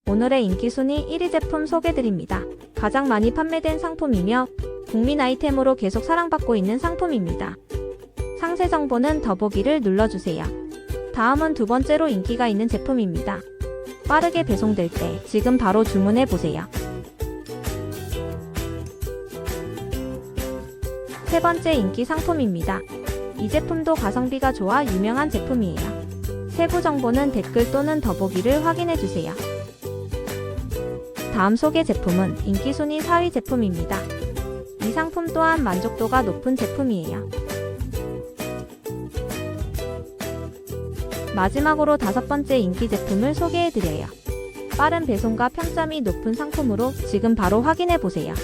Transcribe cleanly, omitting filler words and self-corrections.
오늘의 인기 순위 1위 제품 소개드립니다. 가장 많이 판매된 상품이며 국민 아이템으로 계속 사랑받고 있는 상품입니다. 상세 정보는 더보기를 눌러주세요. 다음은 두 번째로 인기가 있는 제품입니다. 빠르게 배송될 때 지금 바로 주문해보세요. 세 번째 인기 상품입니다. 이 제품도 가성비가 좋아 유명한 제품이에요. 세부 정보는 댓글 또는 더보기를 확인해주세요. 다음 소개 제품은 인기 순위 4위 제품입니다. 이 상품 또한 만족도가 높은 제품이에요. 마지막으로 다섯 번째 인기 제품을 소개해드려요. 빠른 배송과 평점이 높은 상품으로 지금 바로 확인해보세요.